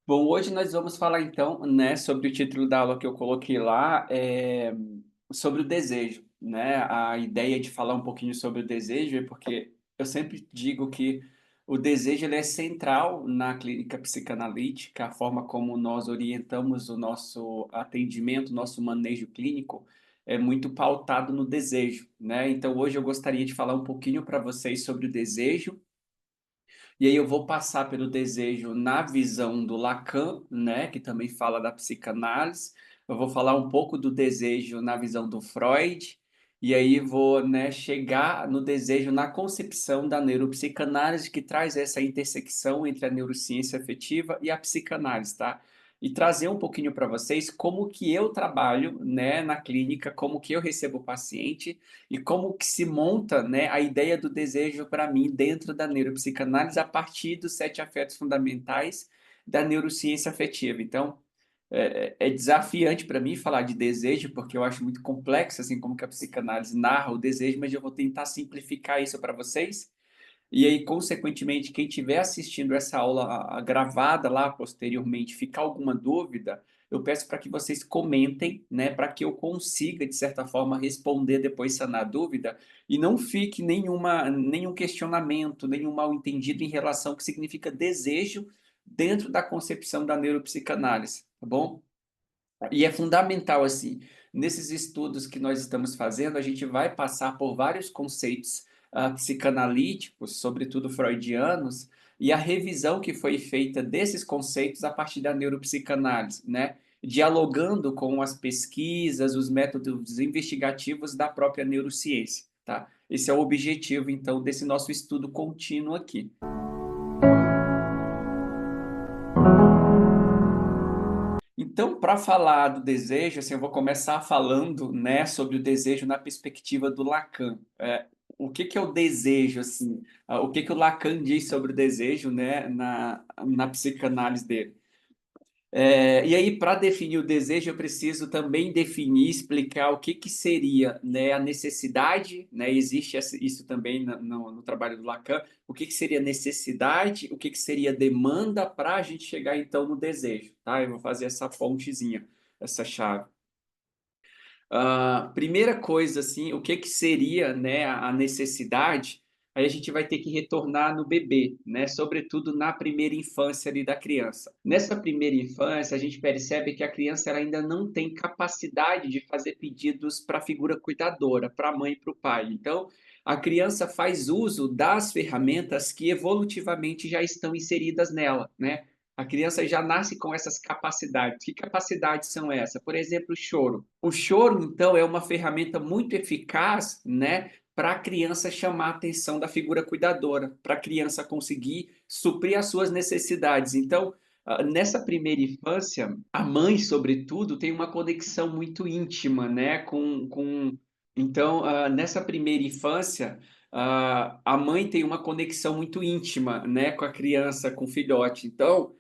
Bom, hoje nós vamos falar então, né, sobre o título da aula que eu coloquei lá, sobre o desejo, né? A ideia de falar um pouquinho sobre o desejo é porque eu sempre digo que o desejo ele é central na clínica psicanalítica, a forma como nós orientamos o nosso atendimento, o nosso manejo clínico é muito pautado no desejo, né? Então hoje eu gostaria de falar um pouquinho para vocês sobre o desejo e aí eu vou passar pelo desejo na visão do Lacan, né, que também fala da psicanálise. Eu vou falar um pouco do desejo na visão do Freud, e aí vou, né, chegar no desejo na concepção da neuropsicanálise, que traz essa intersecção entre a neurociência afetiva e a psicanálise, tá? E trazer um pouquinho para vocês como que eu trabalho, né, na clínica, como que eu recebo o paciente e como que se monta, né, a ideia do desejo para mim dentro da neuropsicanálise a partir dos sete afetos fundamentais da neurociência afetiva. Então, é desafiante para mim falar de desejo, porque eu acho muito complexo, assim como que a psicanálise narra o desejo, mas eu vou tentar simplificar isso para vocês e aí, consequentemente, quem estiver assistindo essa aula gravada lá posteriormente, ficar alguma dúvida, eu peço para que vocês comentem, né, para que eu consiga, de certa forma, responder depois sanar a dúvida e não fique nenhum questionamento, nenhum mal-entendido em relação ao que significa desejo dentro da concepção da neuropsicanálise, tá bom? E é fundamental, assim, nesses estudos que nós estamos fazendo, a gente vai passar por vários conceitos psicanalíticos, sobretudo freudianos, e a revisão que foi feita desses conceitos a partir da neuropsicanálise, né? Dialogando com as pesquisas, os métodos investigativos da própria neurociência, tá? Esse é o objetivo, então, desse nosso estudo contínuo aqui. Então, para falar do desejo, assim, eu vou começar falando, né, sobre o desejo na perspectiva do Lacan. O que que é o desejo, assim? O que que o Lacan diz sobre o desejo, né, na psicanálise dele? E aí, para definir o desejo, eu preciso também definir, explicar o que que seria, né, a necessidade, né? Existe isso também no trabalho do Lacan. O que que seria necessidade, o que que seria demanda para a gente chegar então no desejo, tá? Eu vou fazer essa pontezinha, essa chave. Primeira coisa, assim, o que que seria, né, a necessidade? Aí a gente vai ter que retornar no bebê, né, sobretudo na primeira infância ali da criança. Nessa primeira infância, a gente percebe que a criança ela ainda não tem capacidade de fazer pedidos para a figura cuidadora, para a mãe e para o pai. Então, a criança faz uso das ferramentas que evolutivamente já estão inseridas nela, né? A criança já nasce com essas capacidades. Que capacidades são essas? Por exemplo, o choro. O choro, então, é uma ferramenta muito eficaz, né, para a criança chamar a atenção da figura cuidadora, para a criança conseguir suprir as suas necessidades. Então, nessa primeira infância, a mãe, sobretudo, tem uma conexão muito íntima, né, Então, nessa primeira infância, a mãe tem uma conexão muito íntima, né, com a criança, com o filhote. Então,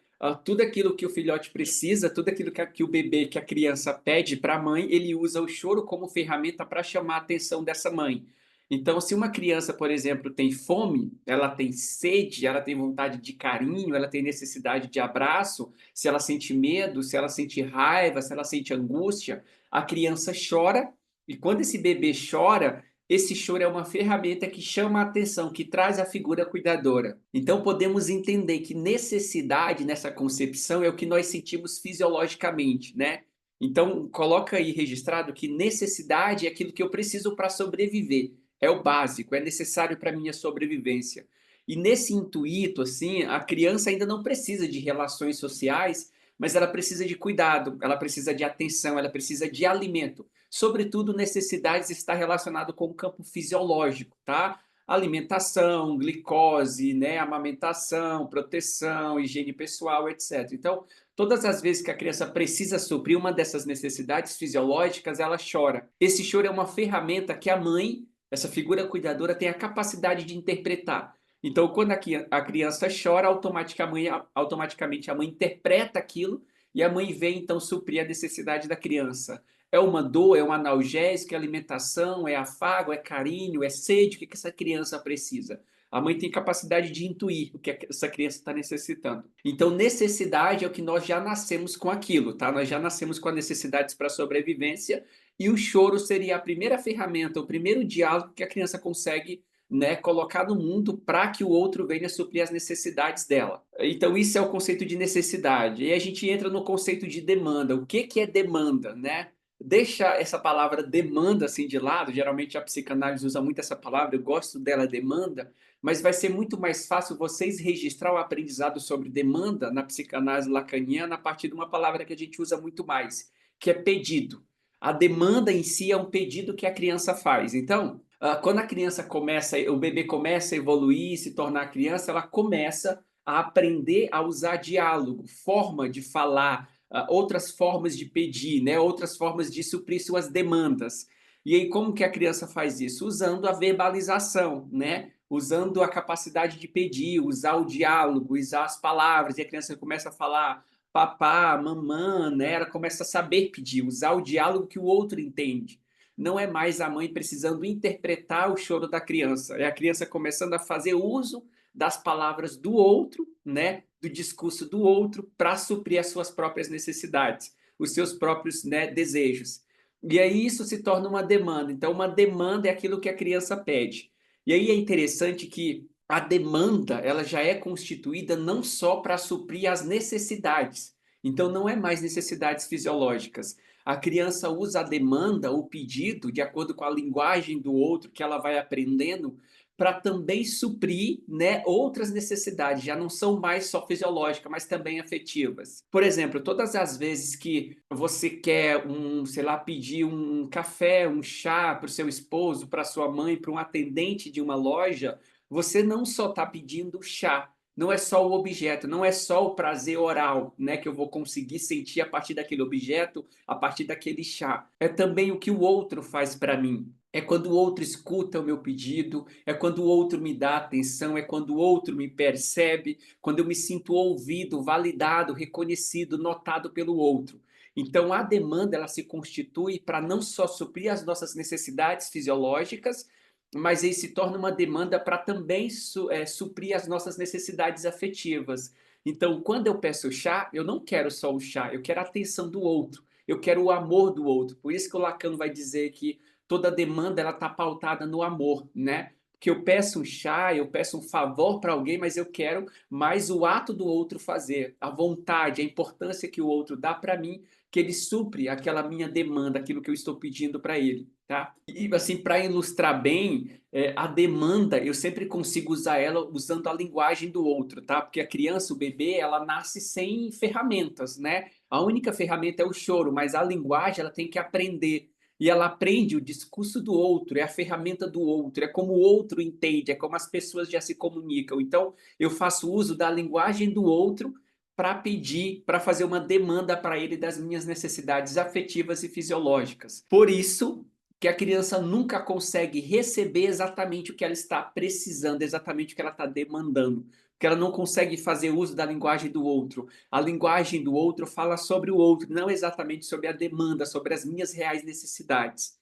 tudo aquilo que o filhote precisa, tudo aquilo que o bebê, que a criança pede para a mãe, ele usa o choro como ferramenta para chamar a atenção dessa mãe. Então, se uma criança, por exemplo, tem fome, ela tem sede, ela tem vontade de carinho, ela tem necessidade de abraço, se ela sente medo, se ela sente raiva, se ela sente angústia, a criança chora, e quando esse bebê chora, esse choro é uma ferramenta que chama a atenção, que traz a figura cuidadora. Então podemos entender que necessidade nessa concepção é o que nós sentimos fisiologicamente, né? Então coloca aí registrado que necessidade é aquilo que eu preciso para sobreviver, é o básico, é necessário para minha sobrevivência. E nesse intuito, assim, a criança ainda não precisa de relações sociais, mas ela precisa de cuidado, ela precisa de atenção, ela precisa de alimento. Sobretudo, necessidades está relacionado com o campo fisiológico, tá? Alimentação, glicose, né, amamentação, proteção, higiene pessoal, etc. Então, todas as vezes que a criança precisa suprir uma dessas necessidades fisiológicas, ela chora. Esse choro é uma ferramenta que a mãe, essa figura cuidadora, tem a capacidade de interpretar. Então, quando a criança chora, automaticamente a mãe interpreta aquilo e a mãe vem então suprir a necessidade da criança. É uma dor, é um analgésico, é alimentação, é afago, é carinho, é sede, o que essa criança precisa? A mãe tem capacidade de intuir o que essa criança está necessitando. Então, necessidade é o que nós já nascemos com aquilo, tá? Nós já nascemos com as necessidades para sobrevivência e o choro seria a primeira ferramenta, o primeiro diálogo que a criança consegue, né, colocar no mundo para que o outro venha suprir as necessidades dela. Então, isso é o conceito de necessidade. E a gente entra no conceito de demanda. O que que é demanda, né? Deixa essa palavra demanda assim de lado, geralmente a psicanálise usa muito essa palavra, eu gosto dela, demanda, mas vai ser muito mais fácil vocês registrar o aprendizado sobre demanda na psicanálise lacaniana a partir de uma palavra que a gente usa muito mais, que é pedido. A demanda em si é um pedido que a criança faz. Então, quando a criança começa, o bebê começa a evoluir, se tornar criança, ela começa a aprender a usar diálogo, forma de falar, outras formas de pedir, né? Outras formas de suprir suas demandas. E aí, como que a criança faz isso? Usando a verbalização, né? Usando a capacidade de pedir, usar o diálogo, usar as palavras, e a criança começa a falar papá, mamã, né? Ela começa a saber pedir, usar o diálogo que o outro entende. Não é mais a mãe precisando interpretar o choro da criança, é a criança começando a fazer uso das palavras do outro, né? Do discurso do outro para suprir as suas próprias necessidades, os seus próprios, né, desejos. E aí isso se torna uma demanda. Então, uma demanda é aquilo que a criança pede. E aí é interessante que a demanda ela já é constituída não só para suprir as necessidades. Então, não é mais necessidades fisiológicas. A criança usa a demanda, o pedido, de acordo com a linguagem do outro que ela vai aprendendo, para também suprir, né, outras necessidades, já não são mais só fisiológicas, mas também afetivas. Por exemplo, todas as vezes que você quer sei lá, pedir um café, um chá para o seu esposo, para sua mãe, para um atendente de uma loja, você não só está pedindo chá, não é só o objeto, não é só o prazer oral, né, que eu vou conseguir sentir a partir daquele objeto, a partir daquele chá. É também o que o outro faz para mim. É quando o outro escuta o meu pedido, é quando o outro me dá atenção, é quando o outro me percebe, quando eu me sinto ouvido, validado, reconhecido, notado pelo outro. Então, a demanda ela se constitui para não só suprir as nossas necessidades fisiológicas, mas aí se torna uma demanda para também suprir as nossas necessidades afetivas. Então, quando eu peço chá, eu não quero só o chá, eu quero a atenção do outro, eu quero o amor do outro. Por isso que o Lacan vai dizer que toda demanda ela está pautada no amor, né? Que eu peço um chá, eu peço um favor para alguém, mas eu quero mais o ato do outro fazer, a vontade, a importância que o outro dá para mim, que ele supre aquela minha demanda, aquilo que eu estou pedindo para ele, tá? E assim, para ilustrar bem, a demanda, eu sempre consigo usar ela usando a linguagem do outro, tá? Porque a criança, o bebê, ela nasce sem ferramentas, né? A única ferramenta é o choro, mas a linguagem ela tem que aprender e ela aprende o discurso do outro, é a ferramenta do outro, é como o outro entende, é como as pessoas já se comunicam. Então, eu faço uso da linguagem do outro para pedir, para fazer uma demanda para ele das minhas necessidades afetivas e fisiológicas. Por isso que a criança nunca consegue receber exatamente o que ela está precisando, exatamente o que ela está demandando, porque ela não consegue fazer uso da linguagem do outro. A linguagem do outro fala sobre o outro, não exatamente sobre a demanda, sobre as minhas reais necessidades.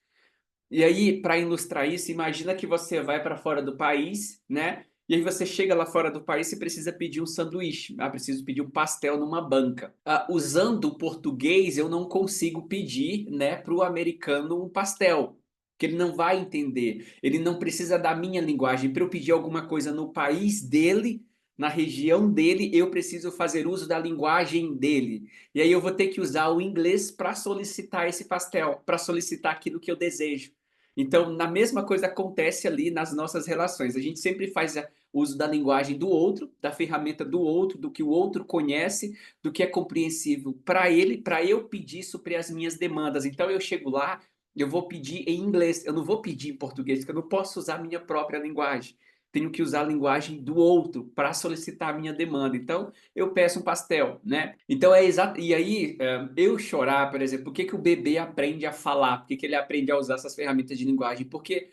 E aí, para ilustrar isso, imagina que você vai para fora do país, né? E aí você chega lá fora do país e precisa pedir um sanduíche. Preciso pedir um pastel numa banca. Usando o português, eu não consigo pedir, né, para o americano um pastel, porque ele não vai entender. Ele não precisa da minha linguagem. Para eu pedir alguma coisa no país dele, na região dele, eu preciso fazer uso da linguagem dele. E aí eu vou ter que usar o inglês para solicitar esse pastel, para solicitar aquilo que eu desejo. Então, na mesma coisa acontece ali nas nossas relações. A gente sempre faz uso da linguagem do outro, da ferramenta do outro, do que o outro conhece, do que é compreensível para ele, para eu pedir suprir as minhas demandas. Então, eu chego lá, eu vou pedir em inglês, eu não vou pedir em português, porque eu não posso usar a minha própria linguagem. Tenho que usar a linguagem do outro para solicitar a minha demanda. Então, eu peço um pastel, né? Então é exato. E aí, eu chorar, por exemplo, por que que o bebê aprende a falar? Por que que ele aprende a usar essas ferramentas de linguagem? Porque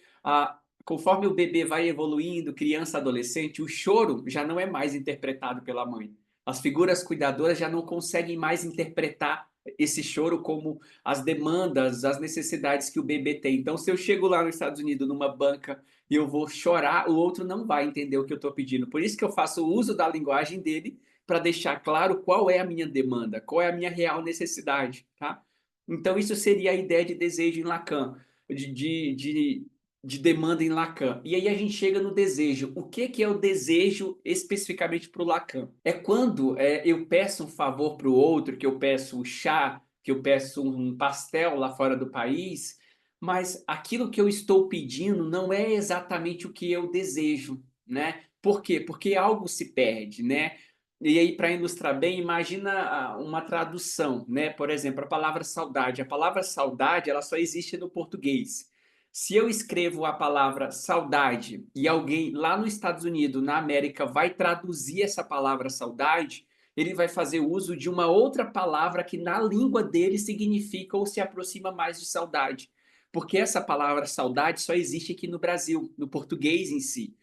conforme o bebê vai evoluindo, criança, adolescente, o choro já não é mais interpretado pela mãe. As figuras cuidadoras já não conseguem mais interpretar esse choro como as demandas, as necessidades que o bebê tem. Então, se eu chego lá nos Estados Unidos numa banca e eu vou chorar, o outro não vai entender o que eu estou pedindo. Por isso que eu faço uso da linguagem dele para deixar claro qual é a minha demanda, qual é a minha real necessidade, tá? Então isso seria a ideia de desejo em Lacan, de, de, de, de demanda em Lacan. E aí a gente chega no desejo. O que, que é o desejo especificamente para o Lacan? É quando eu peço um favor para o outro, que eu peço um chá, que eu peço um pastel lá fora do país, mas aquilo que eu estou pedindo não é exatamente o que eu desejo, né? Por quê? Porque algo se perde, né? E aí, para ilustrar bem, imagina uma tradução, né? Por exemplo, a palavra saudade. A palavra saudade, ela só existe no português. Se eu escrevo a palavra saudade e alguém lá nos Estados Unidos, na América, vai traduzir essa palavra saudade, ele vai fazer uso de uma outra palavra que na língua dele significa ou se aproxima mais de saudade. Porque essa palavra saudade só existe aqui no Brasil, no português em si.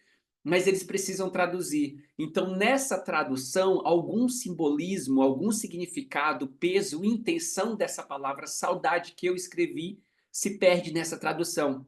Mas eles precisam traduzir. Então, nessa tradução, algum simbolismo, algum significado, peso, intenção dessa palavra saudade que eu escrevi se perde nessa tradução.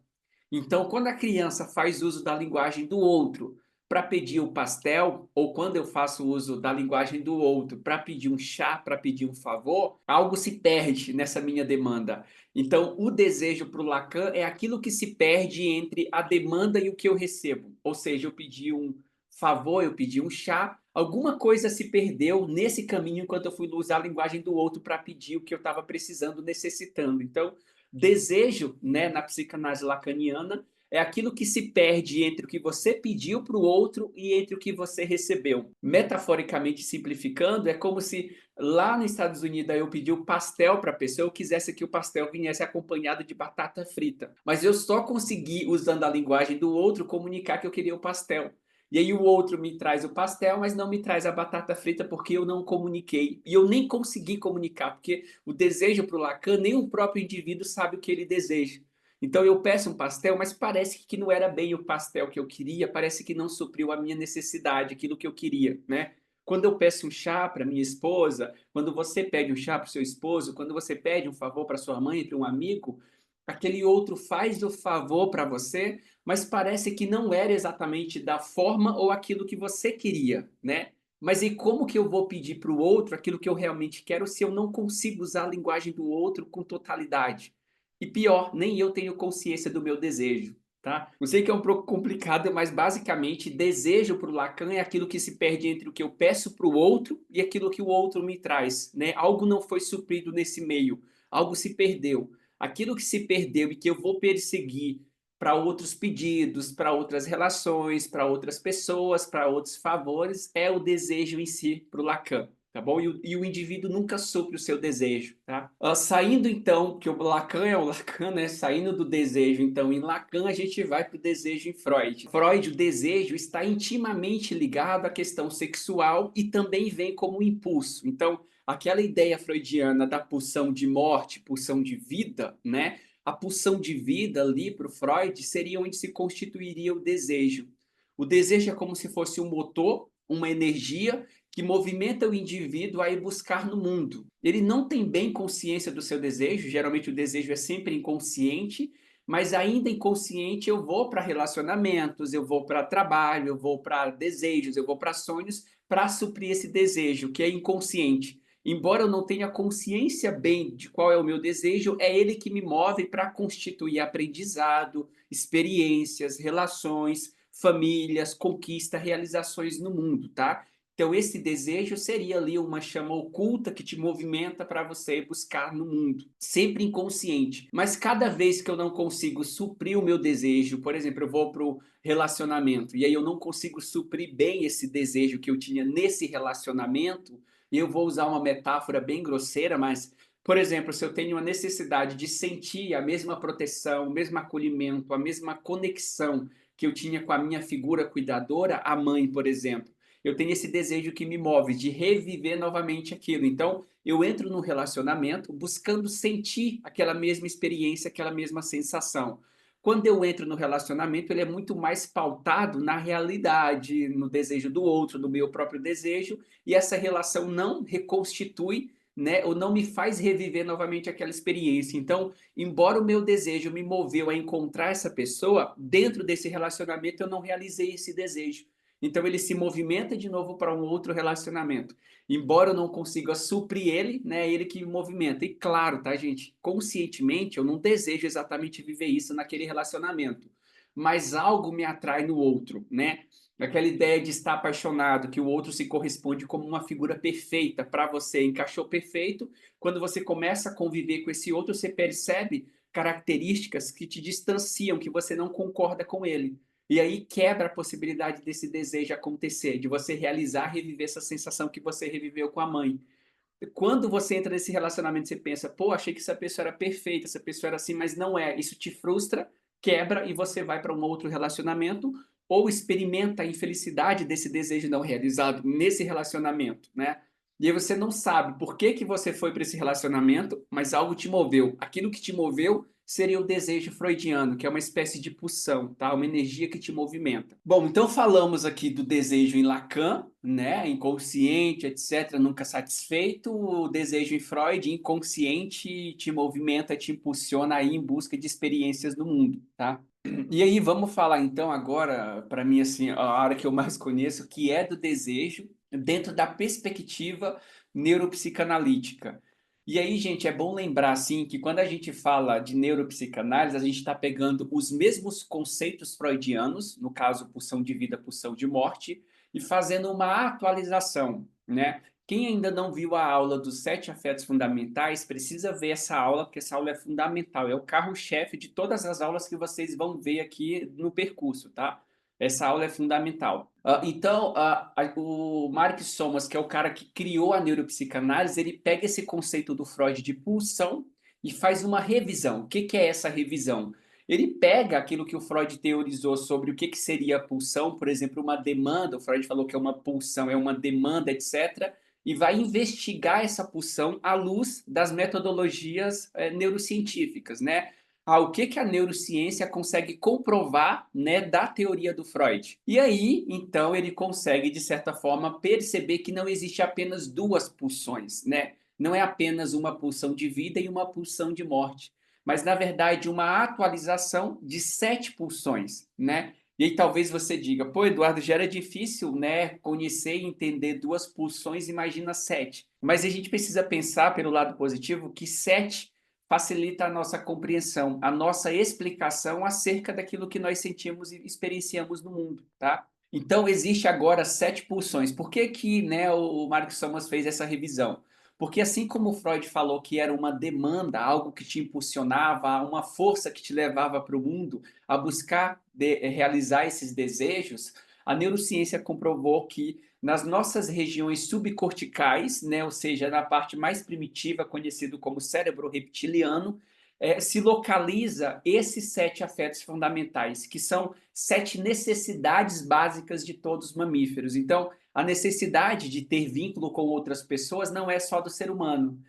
Então, quando a criança faz uso da linguagem do outro para pedir o pastel, ou quando eu faço uso da linguagem do outro para pedir um chá, para pedir um favor, algo se perde nessa minha demanda. Então, o desejo para o Lacan é aquilo que se perde entre a demanda e o que eu recebo. Ou seja, eu pedi um favor, eu pedi um chá, alguma coisa se perdeu nesse caminho enquanto eu fui usar a linguagem do outro para pedir o que eu estava precisando, necessitando. Então, desejo, né, na psicanálise lacaniana, é aquilo que se perde entre o que você pediu para o outro e entre o que você recebeu. Metaforicamente simplificando, é como se lá nos Estados Unidos eu pedi o pastel para a pessoa, eu quisesse que o pastel viesse acompanhado de batata frita. Mas eu só consegui, usando a linguagem do outro, comunicar que eu queria o pastel. E aí o outro me traz o pastel, mas não me traz a batata frita porque eu não comuniquei. E eu nem consegui comunicar, porque o desejo para o Lacan, nem o próprio indivíduo sabe o que ele deseja. Então eu peço um pastel, mas parece que não era bem o pastel que eu queria, parece que não supriu a minha necessidade, aquilo que eu queria, né? Quando eu peço um chá para minha esposa, quando você pede um chá para o seu esposo, quando você pede um favor para sua mãe, para um amigo, aquele outro faz o favor para você, mas parece que não era exatamente da forma ou aquilo que você queria, né? Mas e como que eu vou pedir para o outro aquilo que eu realmente quero se eu não consigo usar a linguagem do outro com totalidade? E pior, nem eu tenho consciência do meu desejo, tá? Eu sei que é um pouco complicado, mas basicamente desejo para o Lacan é aquilo que se perde entre o que eu peço para o outro e aquilo que o outro me traz, né? Algo não foi suprido nesse meio, algo se perdeu. Aquilo que se perdeu e que eu vou perseguir para outros pedidos, para outras relações, para outras pessoas, para outros favores, é o desejo em si para o Lacan, tá bom? E o indivíduo nunca supre o seu desejo, tá? Saindo então, que o Lacan é o Lacan, né? Saindo do desejo, então, em Lacan a gente vai para o desejo em Freud. Freud, o desejo está intimamente ligado à questão sexual e também vem como um impulso. Então, aquela ideia freudiana da pulsão de morte, pulsão de vida, né? A pulsão de vida ali para o Freud seria onde se constituiria o desejo. O desejo é como se fosse um motor, uma energia que movimenta o indivíduo a ir buscar no mundo. Ele não tem bem consciência do seu desejo, geralmente o desejo é sempre inconsciente, mas ainda inconsciente eu vou para relacionamentos, eu vou para trabalho, eu vou para desejos, eu vou para sonhos para suprir esse desejo que é inconsciente. Embora eu não tenha consciência bem de qual é o meu desejo, é ele que me move para constituir aprendizado, experiências, relações, famílias, conquista, realizações no mundo, tá? Então, esse desejo seria ali uma chama oculta que te movimenta para você buscar no mundo, sempre inconsciente. Mas cada vez que eu não consigo suprir o meu desejo, por exemplo, eu vou para o relacionamento e aí eu não consigo suprir bem esse desejo que eu tinha nesse relacionamento, e eu vou usar uma metáfora bem grosseira, mas, por exemplo, se eu tenho a necessidade de sentir a mesma proteção, o mesmo acolhimento, a mesma conexão que eu tinha com a minha figura cuidadora, a mãe, por exemplo, eu tenho esse desejo que me move de reviver novamente aquilo. Então, eu entro num relacionamento buscando sentir aquela mesma experiência, aquela mesma sensação. Quando eu entro no relacionamento, ele é muito mais pautado na realidade, no desejo do outro, no meu próprio desejo, e essa relação não reconstitui né, ou não me faz reviver novamente aquela experiência. Então, embora o meu desejo me moveu a encontrar essa pessoa, dentro desse relacionamento eu não realizei esse desejo. Então ele se movimenta de novo para um outro relacionamento. Embora eu não consiga suprir ele, né, é ele que me movimenta. E claro, tá, gente, conscientemente eu não desejo exatamente viver isso naquele relacionamento, mas algo me atrai no outro, né? Aquela ideia de estar apaixonado, que o outro se corresponde como uma figura perfeita para você, encaixou perfeito. Quando você começa a conviver com esse outro, você percebe características que te distanciam, que você não concorda com ele. E aí quebra a possibilidade desse desejo acontecer, de você realizar, reviver essa sensação que você reviveu com a mãe. Quando você entra nesse relacionamento, você pensa, pô, achei que essa pessoa era perfeita, essa pessoa era assim, mas não é. Isso te frustra, quebra e você vai para um outro relacionamento ou experimenta a infelicidade desse desejo não realizado nesse relacionamento, né? E aí você não sabe por que que você foi para esse relacionamento, mas algo te moveu. Aquilo que te moveu seria o desejo freudiano, que é uma espécie de pulsão, tá? Uma energia que te movimenta. Bom, então falamos aqui do desejo em Lacan, né? Inconsciente, etc., nunca satisfeito. O desejo em Freud, inconsciente, te movimenta, te impulsiona aí em busca de experiências do mundo, tá? E aí vamos falar então agora, para mim assim, a área que eu mais conheço, que é do desejo dentro da perspectiva neuropsicanalítica. E aí, gente, é bom lembrar assim que quando a gente fala de neuropsicanálise, a gente está pegando os mesmos conceitos freudianos, no caso, pulsão de vida, pulsão de morte, e fazendo uma atualização, né? Quem ainda não viu a aula dos sete afetos fundamentais, precisa ver essa aula, porque essa aula é fundamental, é o carro-chefe de todas as aulas que vocês vão ver aqui no percurso, tá? Essa aula é fundamental. Então, o Mark Somas, que é o cara que criou a neuropsicanálise, ele pega esse conceito do Freud de pulsão e faz uma revisão. O que que é essa revisão? Ele pega aquilo que o Freud teorizou sobre o que que seria a pulsão, por exemplo, uma demanda, o Freud falou que é uma pulsão, é uma demanda, etc., e vai investigar essa pulsão à luz das metodologias neurocientíficas, né? O que que a neurociência consegue comprovar, né, da teoria do Freud. E aí, então, ele consegue, de certa forma, perceber que não existe apenas duas pulsões, né? Não é apenas uma pulsão de vida e uma pulsão de morte, mas, na verdade, uma atualização de sete pulsões, né? E aí talvez você diga, pô, Eduardo, já era difícil, né, conhecer e entender duas pulsões, imagina sete. Mas a gente precisa pensar pelo lado positivo que sete facilita a nossa compreensão, a nossa explicação acerca daquilo que nós sentimos e experienciamos no mundo, tá? Então, existe agora sete pulsões. Por que que, né, o Marcos Somas fez essa revisão? Porque assim como o Freud falou que era uma demanda, algo que te impulsionava, uma força que te levava para o mundo a buscar realizar esses desejos, a neurociência comprovou que nas nossas regiões subcorticais, né, ou seja, na parte mais primitiva, conhecido como cérebro reptiliano, se localiza esses sete afetos fundamentais, que são sete necessidades básicas de todos os mamíferos. Então, a necessidade de ter vínculo com outras pessoas não é só do ser humano.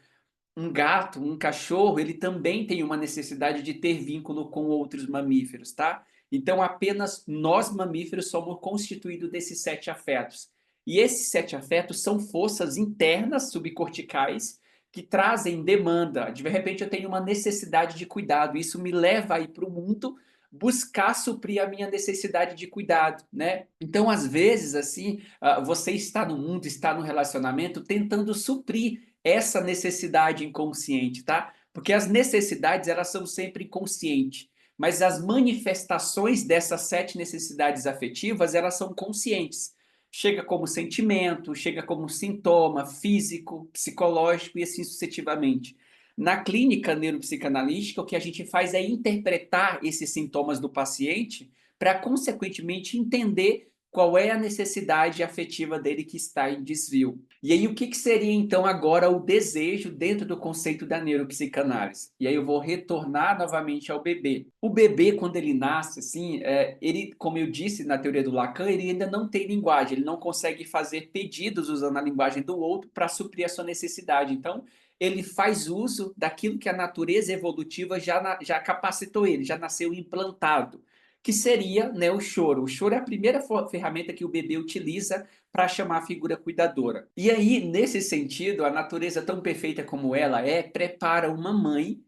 Um gato, um cachorro, ele também tem uma necessidade de ter vínculo com outros mamíferos, tá? Então, apenas nós mamíferos somos constituídos desses sete afetos. E esses sete afetos são forças internas subcorticais que trazem demanda. De repente, eu tenho uma necessidade de cuidado. Isso me leva a ir para o mundo buscar suprir a minha necessidade de cuidado, né? Então, às vezes, assim, você está no mundo, está no relacionamento, tentando suprir essa necessidade inconsciente, tá? Porque as necessidades, elas são sempre inconscientes, mas as manifestações dessas sete necessidades afetivas, elas são conscientes. Chega como sentimento, chega como sintoma físico, psicológico e assim sucessivamente. Na clínica neuropsicanalítica, o que a gente faz é interpretar esses sintomas do paciente para, consequentemente, entender qual é a necessidade afetiva dele que está em desvio. E aí, o que que seria então agora o desejo dentro do conceito da neuropsicanálise? E aí eu vou retornar novamente ao bebê. O bebê, quando ele nasce, assim, ele, como eu disse na teoria do Lacan, ele ainda não tem linguagem, ele não consegue fazer pedidos usando a linguagem do outro para suprir a sua necessidade. Então, ele faz uso daquilo que a natureza evolutiva já capacitou ele, já nasceu implantado, que seria, né, o choro. O choro é a primeira ferramenta que o bebê utiliza para chamar a figura cuidadora. E aí, nesse sentido, a natureza tão perfeita como ela é, prepara uma mãe.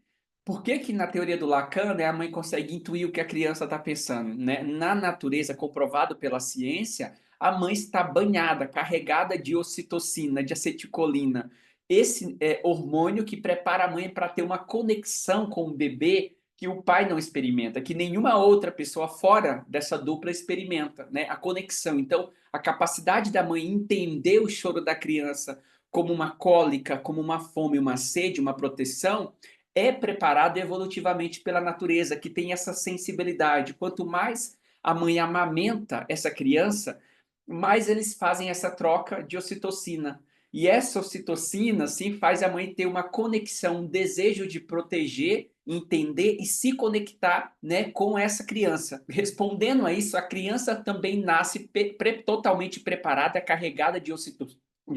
Por que que na teoria do Lacan, né, a mãe consegue intuir o que a criança está pensando, né? Na natureza, comprovado pela ciência, a mãe está banhada, carregada de ocitocina, de acetilcolina. Esse é hormônio que prepara a mãe para ter uma conexão com o bebê que o pai não experimenta, que nenhuma outra pessoa fora dessa dupla experimenta, né? A conexão. Então, a capacidade da mãe entender o choro da criança como uma cólica, como uma fome, uma sede, uma proteção, é preparada evolutivamente pela natureza, que tem essa sensibilidade. Quanto mais a mãe amamenta essa criança, mais eles fazem essa troca de ocitocina. E essa ocitocina, sim, faz a mãe ter uma conexão, um desejo de proteger, entender e se conectar, né, com essa criança. Respondendo a isso, a criança também nasce totalmente preparada, carregada de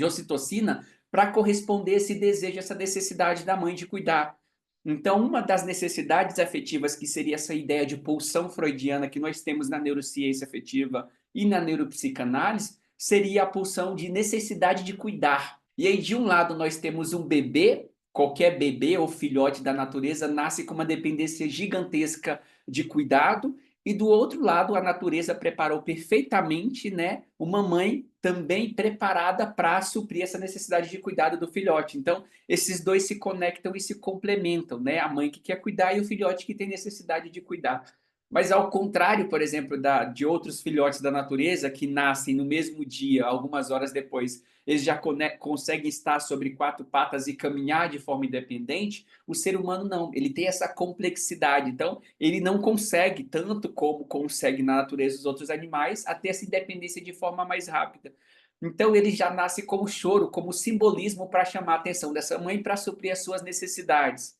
ocitocina, para corresponder a esse desejo, essa necessidade da mãe de cuidar. Então, uma das necessidades afetivas, que seria essa ideia de pulsão freudiana que nós temos na neurociência afetiva e na neuropsicanálise, seria a pulsão de necessidade de cuidar. E aí, de um lado, nós temos um bebê, qualquer bebê ou filhote da natureza nasce com uma dependência gigantesca de cuidado, e do outro lado, a natureza preparou perfeitamente, né, uma mãe também preparada para suprir essa necessidade de cuidado do filhote. Então, esses dois se conectam e se complementam, né? A mãe que quer cuidar e o filhote que tem necessidade de cuidar. Mas ao contrário, por exemplo, de outros filhotes da natureza que nascem no mesmo dia, algumas horas depois, eles já conseguem estar sobre quatro patas e caminhar de forma independente, o ser humano não, ele tem essa complexidade. Então, ele não consegue, tanto como consegue na natureza os outros animais, a ter essa independência de forma mais rápida. Então, ele já nasce como choro, como simbolismo para chamar a atenção dessa mãe para suprir as suas necessidades.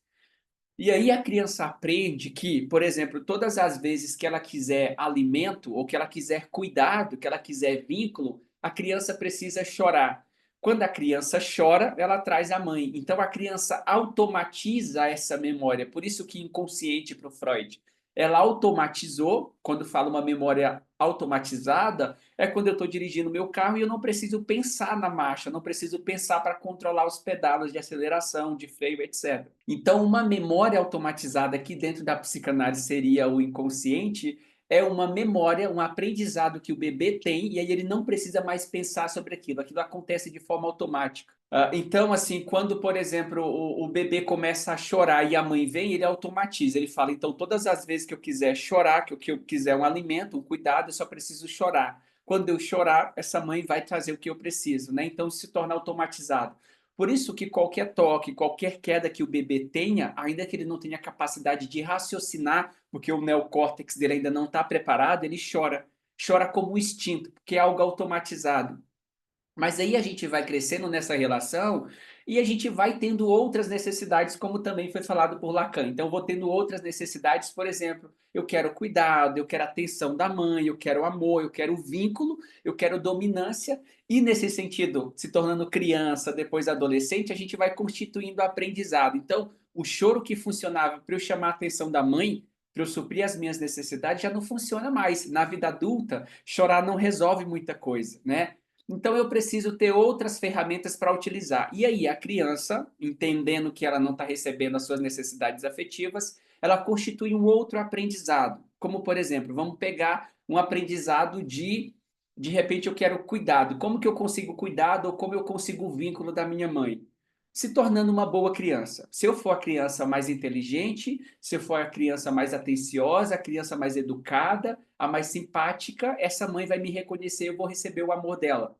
E aí a criança aprende que, por exemplo, todas as vezes que ela quiser alimento, ou que ela quiser cuidado, que ela quiser vínculo, a criança precisa chorar. Quando a criança chora, ela traz a mãe. Então a criança automatiza essa memória. Por isso que inconsciente para o Freud. Ela automatizou, quando fala uma memória automatizada, é quando eu estou dirigindo o meu carro e eu não preciso pensar na marcha, não preciso pensar para controlar os pedalos de aceleração, de freio, etc. Então, uma memória automatizada aqui dentro da psicanálise seria o inconsciente, é uma memória, um aprendizado que o bebê tem e aí ele não precisa mais pensar sobre aquilo, aquilo acontece de forma automática. Então, assim, quando, por exemplo, o bebê começa a chorar e a mãe vem, ele automatiza, ele fala, então, todas as vezes que eu quiser chorar, que eu quiser um alimento, um cuidado, eu só preciso chorar. Quando eu chorar, essa mãe vai trazer o que eu preciso, né? Então, se torna automatizado. Por isso que qualquer toque, qualquer queda que o bebê tenha, ainda que ele não tenha capacidade de raciocinar, porque o neocórtex dele ainda não está preparado, ele chora. Chora como um instinto, porque é algo automatizado. Mas aí a gente vai crescendo nessa relação e a gente vai tendo outras necessidades, como também foi falado por Lacan. Então, eu vou tendo outras necessidades, por exemplo, eu quero cuidado, eu quero atenção da mãe, eu quero amor, eu quero vínculo, eu quero dominância, e nesse sentido, se tornando criança, depois adolescente, a gente vai constituindo aprendizado. Então, o choro que funcionava para eu chamar a atenção da mãe, para eu suprir as minhas necessidades, já não funciona mais. Na vida adulta, chorar não resolve muita coisa, né? Então eu preciso ter outras ferramentas para utilizar. E aí a criança, entendendo que ela não está recebendo as suas necessidades afetivas, ela constitui um outro aprendizado. Como, por exemplo, vamos pegar um aprendizado de repente eu quero cuidado. Como que eu consigo cuidado ou como eu consigo o vínculo da minha mãe? Se tornando uma boa criança. Se eu for a criança mais inteligente, se eu for a criança mais atenciosa, a criança mais educada, a mais simpática, essa mãe vai me reconhecer, eu vou receber o amor dela.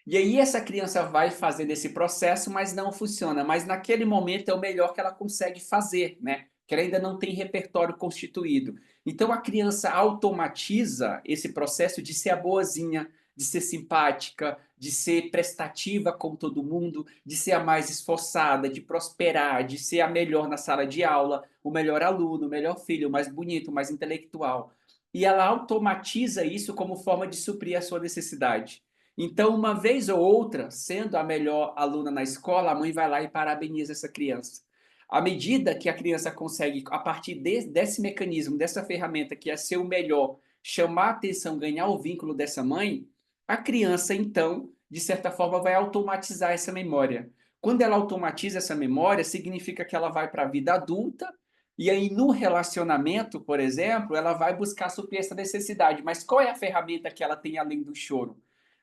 E aí essa criança vai fazendo esse processo, mas não funciona. Mas naquele momento é o melhor que ela consegue fazer, né? Que ela ainda não tem repertório constituído. Então a criança automatiza esse processo de ser a boazinha, de ser simpática, de ser prestativa com todo mundo, de ser a mais esforçada, de prosperar, de ser a melhor na sala de aula, o melhor aluno, o melhor filho, o mais bonito, o mais intelectual. E ela automatiza isso como forma de suprir a sua necessidade. Então, uma vez ou outra, sendo a melhor aluna na escola, a mãe vai lá e parabeniza essa criança. À medida que a criança consegue, a partir desse mecanismo, dessa ferramenta que é ser o melhor, chamar a atenção, ganhar o vínculo dessa mãe, a criança, então, de certa forma, vai automatizar essa memória. Quando ela automatiza essa memória, significa que ela vai para a vida adulta, e aí no relacionamento, por exemplo, ela vai buscar suprir essa necessidade. Mas qual é a ferramenta que ela tem além do choro?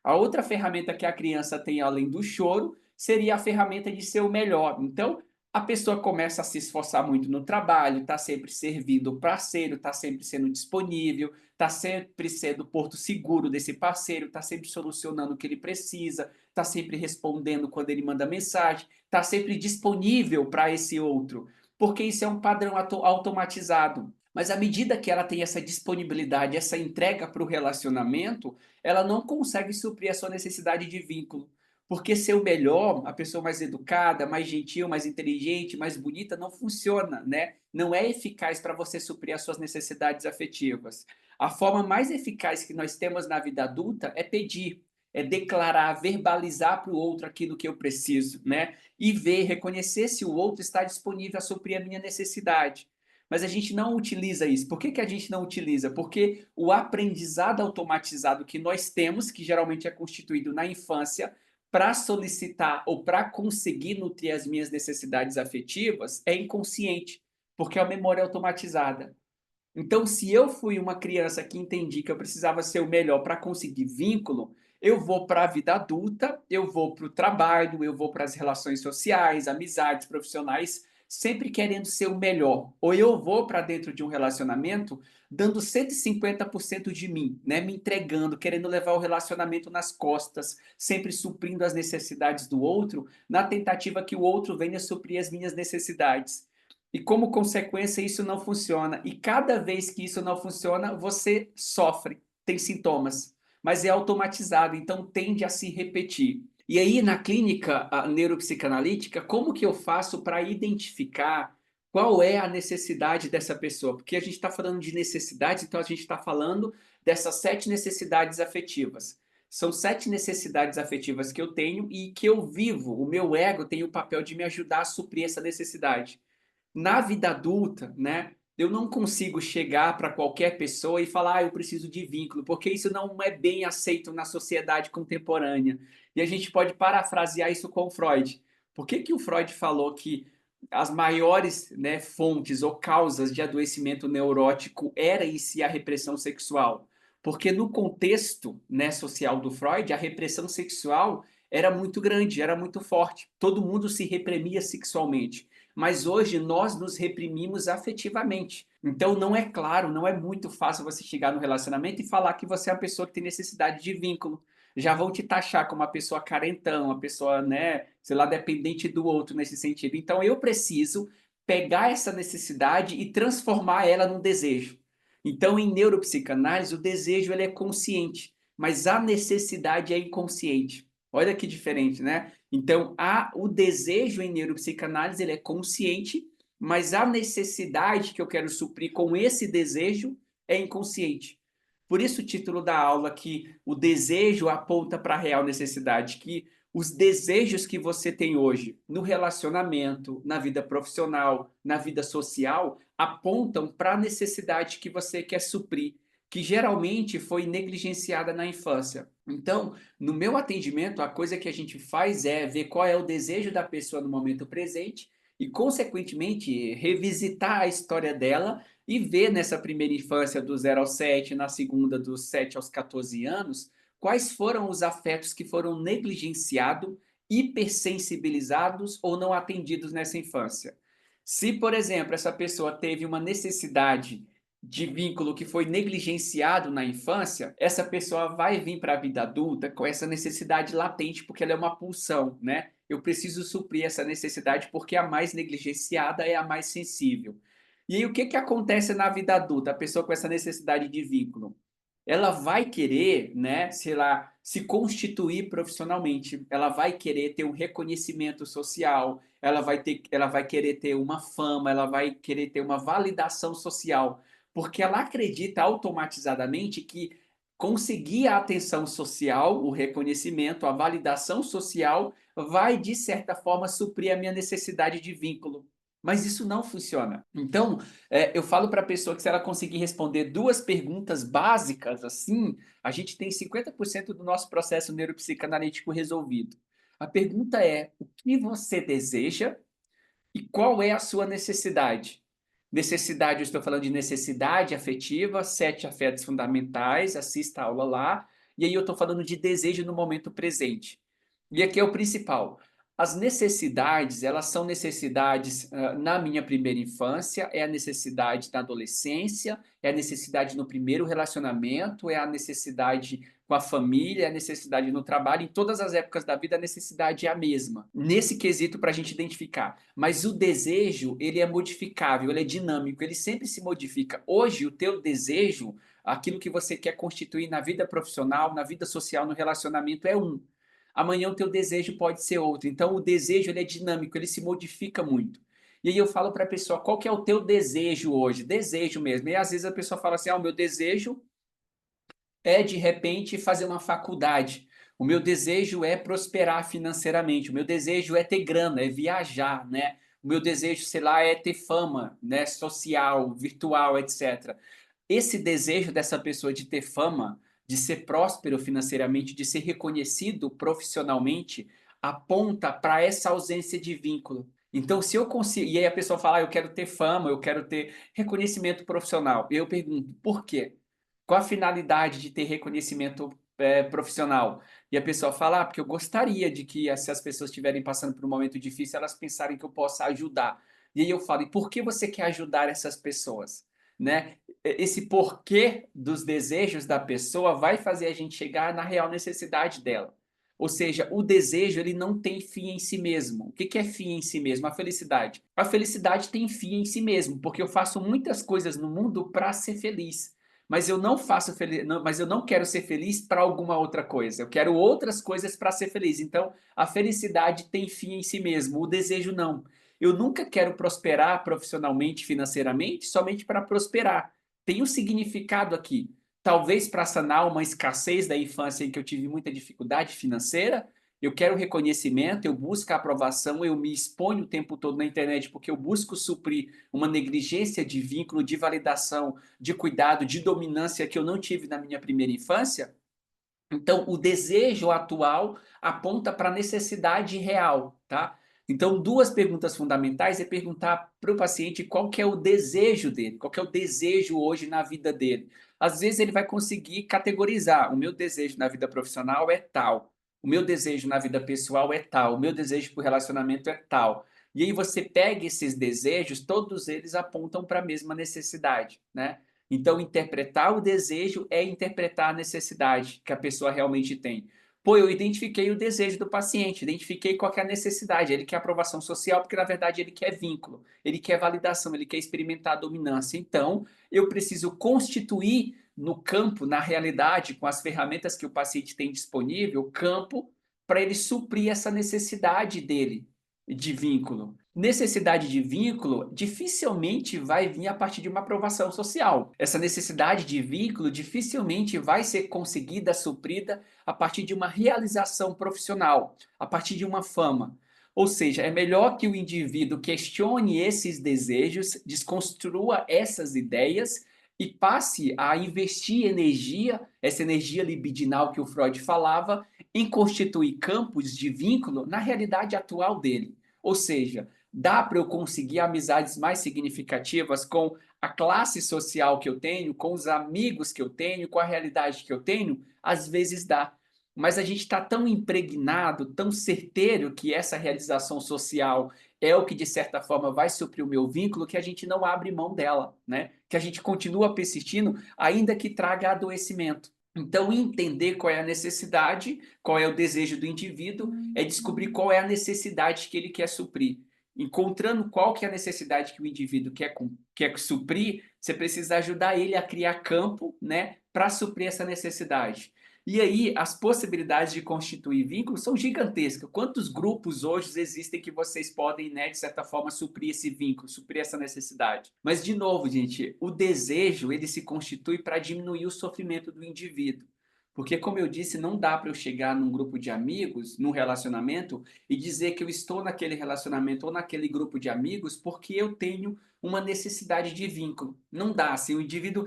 A outra ferramenta que a criança tem além do choro seria a ferramenta de ser o melhor. Então, a pessoa começa a se esforçar muito no trabalho, está sempre servindo o parceiro, está sempre sendo disponível, está sempre sendo o porto seguro desse parceiro, está sempre solucionando o que ele precisa, está sempre respondendo quando ele manda mensagem, está sempre disponível para esse outro, porque isso é um padrão automatizado. Mas à medida que ela tem essa disponibilidade, essa entrega para o relacionamento, ela não consegue suprir a sua necessidade de vínculo. Porque ser o melhor, a pessoa mais educada, mais gentil, mais inteligente, mais bonita, não funciona, né? Não é eficaz para você suprir as suas necessidades afetivas. A forma mais eficaz que nós temos na vida adulta é pedir, é declarar, verbalizar para o outro aquilo que eu preciso, né? E ver, reconhecer se o outro está disponível a suprir a minha necessidade. Mas a gente não utiliza isso. Por que, que a gente não utiliza? Porque o aprendizado automatizado que nós temos, que geralmente é constituído na infância, para solicitar ou para conseguir nutrir as minhas necessidades afetivas, é inconsciente, porque é a memória automatizada. Então, se eu fui uma criança que entendi que eu precisava ser o melhor para conseguir vínculo, eu vou para a vida adulta, eu vou para o trabalho, eu vou para as relações sociais, amizades, profissionais, sempre querendo ser o melhor. Ou eu vou para dentro de um relacionamento dando 150% de mim, né? Me entregando, querendo levar o relacionamento nas costas, sempre suprindo as necessidades do outro, na tentativa que o outro venha suprir as minhas necessidades. E como consequência, isso não funciona. E cada vez que isso não funciona, você sofre, tem sintomas, mas é automatizado, então tende a se repetir. E aí, na clínica neuropsicanalítica, como que eu faço para identificar qual é a necessidade dessa pessoa? Porque a gente está falando de necessidades, então a gente está falando dessas 7 necessidades afetivas. São 7 necessidades afetivas que eu tenho e que eu vivo. O meu ego tem o papel de me ajudar a suprir essa necessidade. Na vida adulta, né, eu não consigo chegar para qualquer pessoa e falar, eu preciso de vínculo, porque isso não é bem aceito na sociedade contemporânea. E a gente pode parafrasear isso com Freud. Por que que o Freud falou que as maiores, né, fontes ou causas de adoecimento neurótico era em si a repressão sexual? Porque no contexto, né, social do Freud, a repressão sexual era muito grande, era muito forte. Todo mundo se reprimia sexualmente, mas hoje nós nos reprimimos afetivamente. Então não é claro, não é muito fácil você chegar no relacionamento e falar que você é uma pessoa que tem necessidade de vínculo. Já vão te taxar como uma pessoa carentão, uma pessoa, né, sei lá, dependente do outro nesse sentido. Então eu preciso pegar essa necessidade e transformar ela num desejo. Então em neuropsicanálise o desejo ele é consciente, mas a necessidade é inconsciente. Olha que diferente, né? Então, o desejo em neuropsicanálise ele é consciente, mas a necessidade que eu quero suprir com esse desejo é inconsciente. Por isso o título da aula que o desejo aponta para a real necessidade, que os desejos que você tem hoje no relacionamento, na vida profissional, na vida social, apontam para a necessidade que você quer suprir, que geralmente foi negligenciada na infância. Então, no meu atendimento, a coisa que a gente faz é ver qual é o desejo da pessoa no momento presente e, consequentemente, revisitar a história dela e ver nessa primeira infância do 0 aos 7, na segunda dos 7 aos 14 anos, quais foram os afetos que foram negligenciados, hipersensibilizados ou não atendidos nessa infância. Se, por exemplo, essa pessoa teve uma necessidade de vínculo que foi negligenciado na infância, essa pessoa vai vir para a vida adulta com essa necessidade latente, porque ela é uma pulsão, né? Eu preciso suprir essa necessidade porque a mais negligenciada é a mais sensível. E aí, o que que acontece na vida adulta? A pessoa com essa necessidade de vínculo, ela vai querer, né, sei lá, se constituir profissionalmente, ela vai querer ter um reconhecimento social, ela vai querer ter uma fama, ela vai querer ter uma validação social, porque ela acredita automatizadamente que conseguir a atenção social, o reconhecimento, a validação social vai de certa forma suprir a minha necessidade de vínculo. Mas isso não funciona. Então, eu falo para a pessoa que se ela conseguir responder 2 perguntas básicas assim, a gente tem 50% do nosso processo neuropsicanalítico resolvido. A pergunta é: o que você deseja e qual é a sua necessidade? Necessidade, eu estou falando de necessidade afetiva, 7 afetos fundamentais, assista a aula lá. E aí eu estou falando de desejo no momento presente. E aqui é o principal. As necessidades, elas são necessidades na minha primeira infância, é a necessidade na adolescência, é a necessidade no primeiro relacionamento, é a necessidade com a família, a necessidade no trabalho, em todas as épocas da vida a necessidade é a mesma. Nesse quesito para a gente identificar. Mas o desejo, ele é modificável, ele é dinâmico, ele sempre se modifica. Hoje, o teu desejo, aquilo que você quer constituir na vida profissional, na vida social, no relacionamento é um. Amanhã o teu desejo pode ser outro. Então o desejo ele é dinâmico, ele se modifica muito. E aí eu falo para a pessoa, qual que é o teu desejo hoje? Desejo mesmo. E às vezes a pessoa fala assim, o meu desejo é de repente fazer uma faculdade. O meu desejo é prosperar financeiramente. O meu desejo é ter grana, é viajar, né? O meu desejo, sei lá, é ter fama, né, social, virtual, etc. Esse desejo dessa pessoa de ter fama, de ser próspero financeiramente, de ser reconhecido profissionalmente, aponta para essa ausência de vínculo. Então, se eu consigo. E aí a pessoa fala, eu quero ter fama, eu quero ter reconhecimento profissional. E eu pergunto, por quê? Qual a finalidade de ter reconhecimento profissional? E a pessoa fala, porque eu gostaria de que, se as pessoas estiverem passando por um momento difícil, elas pensarem que eu possa ajudar. E aí eu falo, e por que você quer ajudar essas pessoas? Né? Esse porquê dos desejos da pessoa vai fazer a gente chegar na real necessidade dela. Ou seja, o desejo ele não tem fim em si mesmo. O que é fim em si mesmo? A felicidade. A felicidade tem fim em si mesmo, porque eu faço muitas coisas no mundo para ser feliz. Mas eu não faço feliz, mas eu não quero ser feliz para alguma outra coisa. Eu quero outras coisas para ser feliz. Então, a felicidade tem fim em si mesmo, o desejo não. Eu nunca quero prosperar profissionalmente, financeiramente, somente para prosperar. Tem um significado aqui. Talvez para sanar uma escassez da infância em que eu tive muita dificuldade financeira, eu quero reconhecimento, eu busco a aprovação, eu me exponho o tempo todo na internet porque eu busco suprir uma negligência de vínculo, de validação, de cuidado, de dominância que eu não tive na minha primeira infância. Então, o desejo atual aponta para a necessidade real, tá? Então, 2 perguntas fundamentais é perguntar para o paciente qual que é o desejo dele, qual que é o desejo hoje na vida dele. Às vezes ele vai conseguir categorizar, o meu desejo na vida profissional é tal, o meu desejo na vida pessoal é tal, o meu desejo para o relacionamento é tal. E aí você pega esses desejos, todos eles apontam para a mesma necessidade, né? Então, interpretar o desejo é interpretar a necessidade que a pessoa realmente tem. Pô, eu identifiquei o desejo do paciente, identifiquei qual que é a necessidade. Ele quer aprovação social porque, na verdade, ele quer vínculo, ele quer validação, ele quer experimentar a dominância. Então, eu preciso constituir no campo, na realidade, com as ferramentas que o paciente tem disponível, campo para ele suprir essa necessidade dele de vínculo. Necessidade de vínculo dificilmente vai vir a partir de uma aprovação social. Essa necessidade de vínculo dificilmente vai ser conseguida, suprida a partir de uma realização profissional, a partir de uma fama. Ou seja, é melhor que o indivíduo questione esses desejos, desconstrua essas ideias e passe a investir energia, essa energia libidinal que o Freud falava, em constituir campos de vínculo na realidade atual dele. Ou seja, dá para eu conseguir amizades mais significativas com a classe social que eu tenho, com os amigos que eu tenho, com a realidade que eu tenho? Às vezes dá. Mas a gente está tão impregnado, tão certeiro que essa realização social é o que, de certa forma, vai suprir o meu vínculo, que a gente não abre mão dela, né? Que a gente continua persistindo, ainda que traga adoecimento. Então, entender qual é a necessidade, qual é o desejo do indivíduo, é descobrir qual é a necessidade que ele quer suprir. Encontrando qual que é a necessidade que o indivíduo quer suprir, você precisa ajudar ele a criar campo, né, para suprir essa necessidade. E aí, as possibilidades de constituir vínculos são gigantescas. Quantos grupos hoje existem que vocês podem, né, de certa forma, suprir esse vínculo, suprir essa necessidade? Mas, de novo, gente, o desejo, ele se constitui para diminuir o sofrimento do indivíduo. Porque, como eu disse, não dá para eu chegar num grupo de amigos, num relacionamento, e dizer que eu estou naquele relacionamento ou naquele grupo de amigos porque eu tenho uma necessidade de vínculo. Não dá, assim, o indivíduo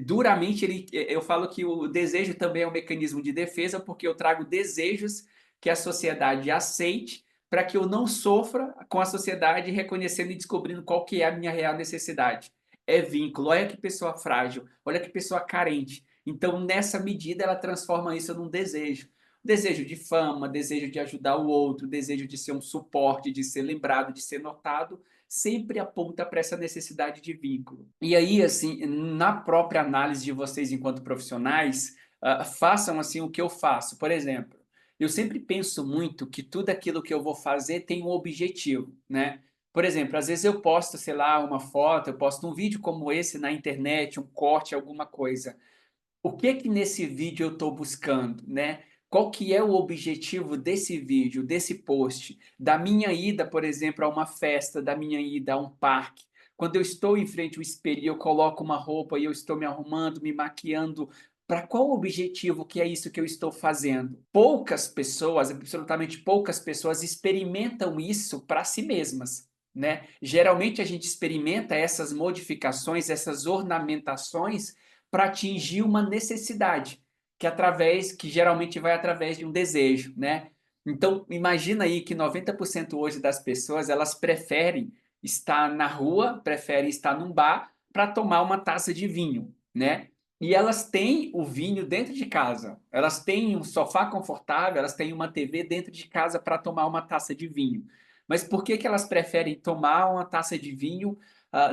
duramente eu falo que o desejo também é um mecanismo de defesa, porque eu trago desejos que a sociedade aceite para que eu não sofra com a sociedade reconhecendo e descobrindo qual que é a minha real necessidade. É vínculo. Olha que pessoa frágil, olha que pessoa carente. Então, nessa medida, ela transforma isso num desejo. Desejo de fama, desejo de ajudar o outro, desejo de ser um suporte, de ser lembrado, de ser notado, sempre aponta para essa necessidade de vínculo. E aí, assim, na própria análise de vocês enquanto profissionais, façam assim o que eu faço. Por exemplo, eu sempre penso muito que tudo aquilo que eu vou fazer tem um objetivo, né? Por exemplo, às vezes eu posto, sei lá, uma foto, eu posto um vídeo como esse na internet, um corte, alguma coisa. O que que nesse vídeo eu estou buscando, né? Qual que é o objetivo desse vídeo, desse post, da minha ida, por exemplo, a uma festa, da minha ida a um parque? Quando eu estou em frente ao espelho e eu coloco uma roupa e eu estou me arrumando, me maquiando, para qual objetivo que é isso que eu estou fazendo? Poucas pessoas, absolutamente poucas pessoas experimentam isso para si mesmas, né? Geralmente a gente experimenta essas modificações, essas ornamentações para atingir uma necessidade, que geralmente vai através de um desejo, né? Então, imagina aí que 90% hoje das pessoas, elas preferem estar na rua, preferem estar num bar para tomar uma taça de vinho, né? E elas têm o vinho dentro de casa. Elas têm um sofá confortável, elas têm uma TV dentro de casa para tomar uma taça de vinho. Mas por que que elas preferem tomar uma taça de vinho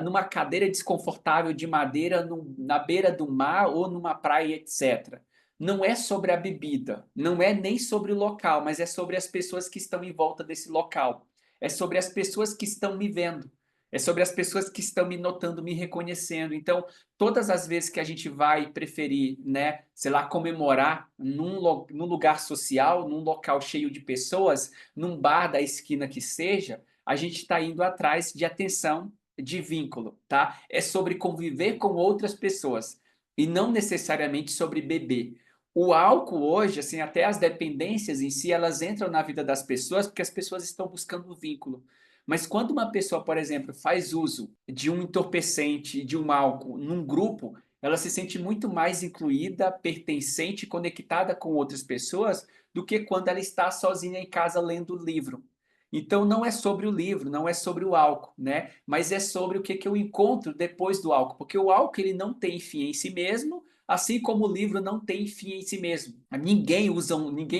numa cadeira desconfortável de madeira na beira do mar ou numa praia, etc. Não é sobre a bebida, não é nem sobre o local, mas é sobre as pessoas que estão em volta desse local. É sobre as pessoas que estão me vendo. É sobre as pessoas que estão me notando, me reconhecendo. Então, todas as vezes que a gente vai preferir, né, sei lá, comemorar num lugar social, num local cheio de pessoas, num bar da esquina que seja, a gente está indo atrás de atenção, de vínculo, tá? É sobre conviver com outras pessoas e não necessariamente sobre beber. O álcool hoje, assim, até as dependências em si, elas entram na vida das pessoas porque as pessoas estão buscando vínculo. Mas quando uma pessoa, por exemplo, faz uso de um entorpecente, de um álcool num grupo, ela se sente muito mais incluída, pertencente, conectada com outras pessoas do que quando ela está sozinha em casa lendo livro. Então não é sobre o livro, não é sobre o álcool, né? Mas é sobre o que que eu encontro depois do álcool, porque o álcool ele não tem fim em si mesmo, assim como o livro não tem fim em si mesmo. Ninguém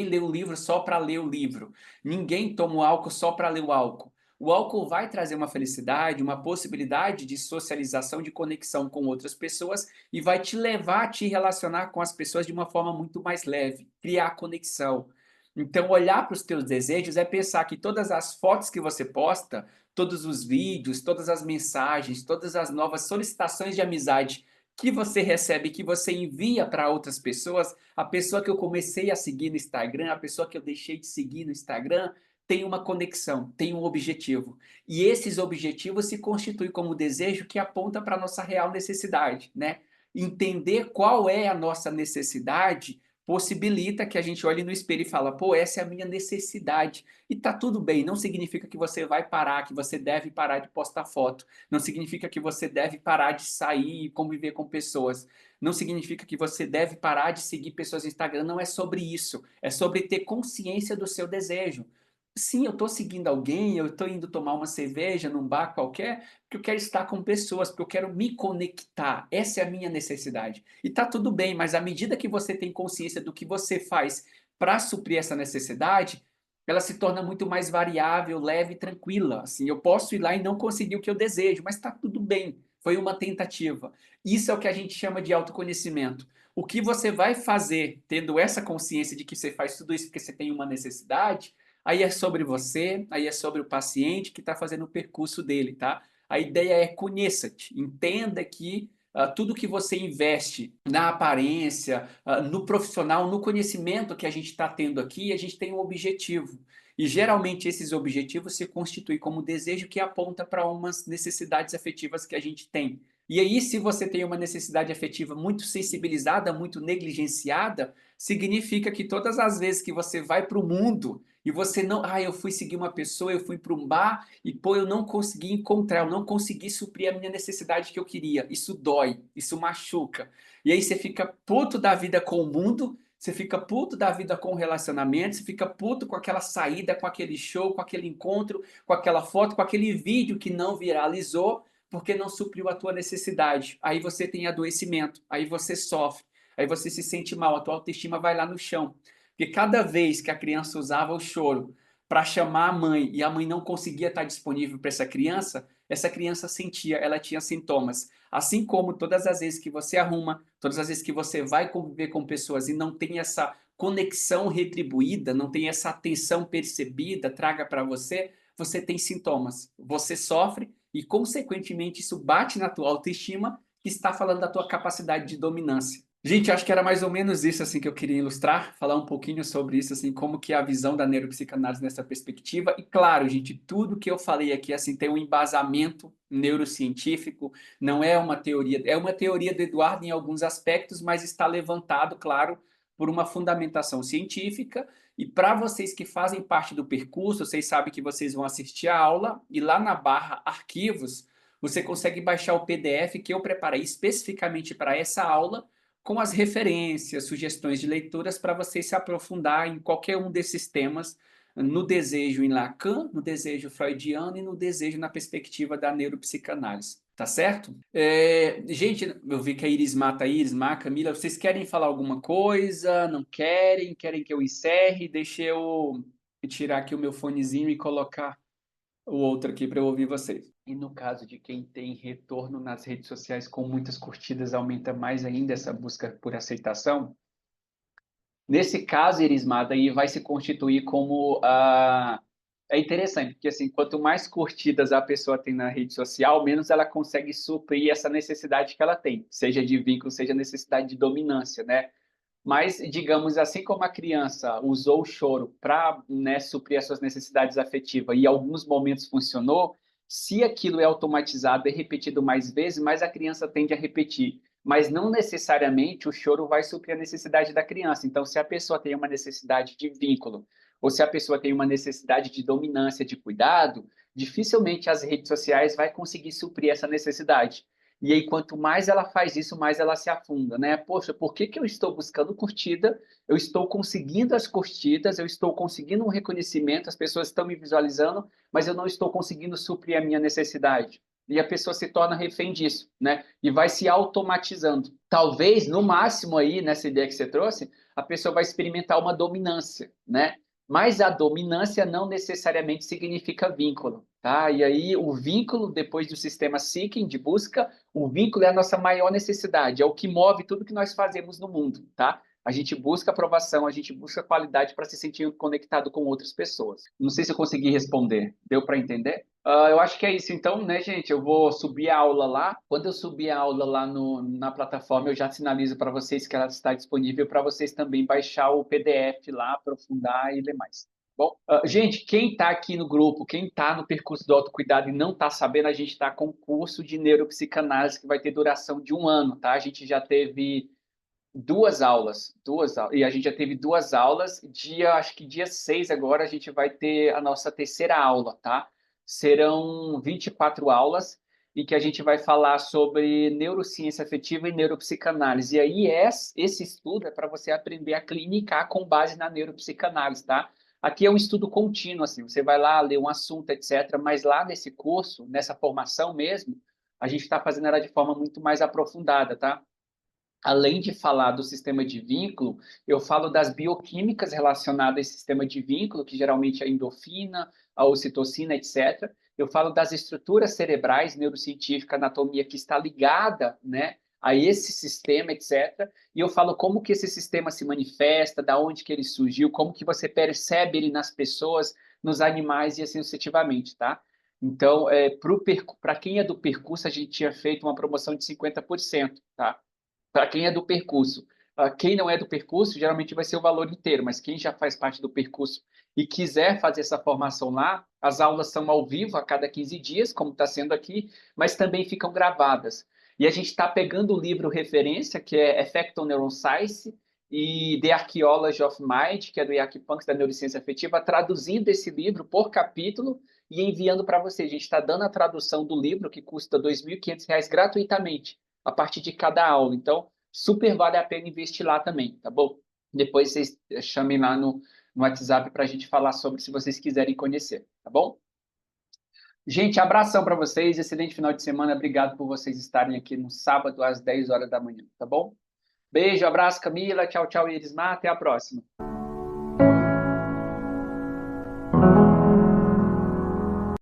lê o livro só para ler o livro. Ninguém toma o álcool só para ler o álcool. O álcool vai trazer uma felicidade, uma possibilidade de socialização, de conexão com outras pessoas e vai te levar a te relacionar com as pessoas de uma forma muito mais leve, criar conexão. Então, olhar para os teus desejos é pensar que todas as fotos que você posta, todos os vídeos, todas as mensagens, todas as novas solicitações de amizade que você recebe, que você envia para outras pessoas, a pessoa que eu comecei a seguir no Instagram, a pessoa que eu deixei de seguir no Instagram, tem uma conexão, tem um objetivo. E esses objetivos se constituem como desejo que aponta para a nossa real necessidade, né? Entender qual é a nossa necessidade possibilita que a gente olhe no espelho e fala, pô, essa é a minha necessidade. E tá tudo bem, não significa que você vai parar, que você deve parar de postar foto, não significa que você deve parar de sair e conviver com pessoas, não significa que você deve parar de seguir pessoas no Instagram, não é sobre isso, é sobre ter consciência do seu desejo. Sim, eu estou seguindo alguém, eu estou indo tomar uma cerveja num bar qualquer, porque eu quero estar com pessoas, porque eu quero me conectar. Essa é a minha necessidade. E tá tudo bem, mas à medida que você tem consciência do que você faz para suprir essa necessidade, ela se torna muito mais variável, leve e tranquila. Assim, eu posso ir lá e não conseguir o que eu desejo, mas está tudo bem. Foi uma tentativa. Isso é o que a gente chama de autoconhecimento. O que você vai fazer tendo essa consciência de que você faz tudo isso porque você tem uma necessidade, aí é sobre você, aí é sobre o paciente que está fazendo o percurso dele, tá? A ideia é conheça-te, entenda que tudo que você investe na aparência, no profissional, no conhecimento que a gente está tendo aqui, a gente tem um objetivo. E geralmente esses objetivos se constituem como desejo que aponta para umas necessidades afetivas que a gente tem. E aí, se você tem uma necessidade afetiva muito sensibilizada, muito negligenciada, significa que todas as vezes que você vai para o mundo e você não, eu fui seguir uma pessoa, eu fui para um bar e pô, eu não consegui encontrar, eu não consegui suprir a minha necessidade que eu queria. Isso dói, isso machuca. E aí você fica puto da vida com o mundo, você fica puto da vida com o relacionamento, você fica puto com aquela saída, com aquele show, com aquele encontro, com aquela foto, com aquele vídeo que não viralizou, porque não supriu a tua necessidade. Aí você tem adoecimento, aí você sofre, aí você se sente mal, a tua autoestima vai lá no chão. Porque cada vez que a criança usava o choro para chamar a mãe e a mãe não conseguia estar disponível para essa criança sentia, ela tinha sintomas. Assim como todas as vezes que você arruma, todas as vezes que você vai conviver com pessoas e não tem essa conexão retribuída, não tem essa atenção percebida, traga para você, você tem sintomas. Você sofre e, consequentemente, isso bate na tua autoestima, que está falando da tua capacidade de dominância. Gente, acho que era mais ou menos isso assim que eu queria ilustrar, falar um pouquinho sobre isso, assim, como que é a visão da neuropsicanálise nessa perspectiva. E claro, gente, tudo que eu falei aqui assim tem um embasamento neurocientífico, não é uma teoria do Eduardo em alguns aspectos, mas está levantado, claro, por uma fundamentação científica. E para vocês que fazem parte do percurso, vocês sabem que vocês vão assistir a aula e lá na barra arquivos, você consegue baixar o PDF que eu preparei especificamente para essa aula, com as referências, sugestões de leituras para você se aprofundar em qualquer um desses temas, no desejo em Lacan, no desejo freudiano e no desejo na perspectiva da neuropsicanálise. Tá certo? Gente, eu vi que a Iris Má tá aí, Iris Má, Camila, vocês querem falar alguma coisa? Não querem? Querem que eu encerre? Deixa eu tirar aqui o meu fonezinho e colocar o outro aqui para eu ouvir vocês. E no caso de quem tem retorno nas redes sociais com muitas curtidas, aumenta mais ainda essa busca por aceitação? Nesse caso, Erismada, aí vai se constituir como é interessante, porque assim, quanto mais curtidas a pessoa tem na rede social, menos ela consegue suprir essa necessidade que ela tem, seja de vínculo, seja necessidade de dominância, né? Mas, digamos, assim como a criança usou o choro para, né, suprir as suas necessidades afetivas e em alguns momentos funcionou, se aquilo é automatizado e repetido mais vezes, mais a criança tende a repetir. Mas não necessariamente o choro vai suprir a necessidade da criança. Então, se a pessoa tem uma necessidade de vínculo, ou se a pessoa tem uma necessidade de dominância, de cuidado, dificilmente as redes sociais vai conseguir suprir essa necessidade. E aí, quanto mais ela faz isso, mais ela se afunda, né? Poxa, por que que eu estou buscando curtida? Eu estou conseguindo as curtidas, eu estou conseguindo um reconhecimento, as pessoas estão me visualizando, mas eu não estou conseguindo suprir a minha necessidade. E a pessoa se torna refém disso, né? E vai se automatizando. Talvez, no máximo aí, nessa ideia que você trouxe, a pessoa vai experimentar uma dominância, né? Mas a dominância não necessariamente significa vínculo, tá? E aí o vínculo, depois do sistema seeking, de busca, o vínculo é a nossa maior necessidade, é o que move tudo que nós fazemos no mundo, tá? A gente busca aprovação, a gente busca qualidade para se sentir conectado com outras pessoas. Não sei se eu consegui responder. Deu para entender? Eu acho que é isso. Então, né, gente? Eu vou subir a aula lá. Quando eu subir a aula lá na plataforma, eu já sinalizo para vocês que ela está disponível para vocês também baixar o PDF lá, aprofundar e ler mais. Bom, gente, quem está aqui no grupo, quem está no percurso do autocuidado e não está sabendo, a gente está com um curso de neuropsicanálise que vai ter duração de 1 ano, tá? A gente já teve e a gente já teve 2 aulas. Acho que dia 6 agora a gente vai ter a nossa terceira aula, tá? Serão 24 aulas em que a gente vai falar sobre neurociência afetiva e neuropsicanálise. E aí esse estudo é para você aprender a clinicar com base na neuropsicanálise, tá? Aqui é um estudo contínuo, assim, você vai lá ler um assunto, etc. Mas lá nesse curso, nessa formação mesmo, a gente está fazendo ela de forma muito mais aprofundada, tá? Além de falar do sistema de vínculo, eu falo das bioquímicas relacionadas a esse sistema de vínculo, que geralmente é a endorfina, a ocitocina, etc. Eu falo das estruturas cerebrais, neurocientífica, anatomia que está ligada, né, a esse sistema, etc. E eu falo como que esse sistema se manifesta, da onde que ele surgiu, como que você percebe ele nas pessoas, nos animais e assim sucessivamente, tá? Então, para quem é do percurso, a gente tinha feito uma promoção de 50%, tá? Para quem é do percurso. Quem não é do percurso, geralmente vai ser o valor inteiro, mas quem já faz parte do percurso e quiser fazer essa formação lá, as aulas são ao vivo a cada 15 dias, como está sendo aqui, mas também ficam gravadas. E a gente está pegando o livro referência, que é Effecto Neuroscience, e The Archaeology of Mind, que é do Jack Punks, da Neurociência Afetiva, traduzindo esse livro por capítulo e enviando para você. A gente está dando a tradução do livro, que custa R$ 2.500 gratuitamente, a partir de cada aula. Então, super vale a pena investir lá também, tá bom? Depois vocês chamem lá no WhatsApp para a gente falar sobre, se vocês quiserem conhecer, tá bom? Gente, abração para vocês, excelente final de semana, obrigado por vocês estarem aqui no sábado às 10 horas da manhã, tá bom? Beijo, abraço, Camila, tchau, tchau, Irismar, até a próxima.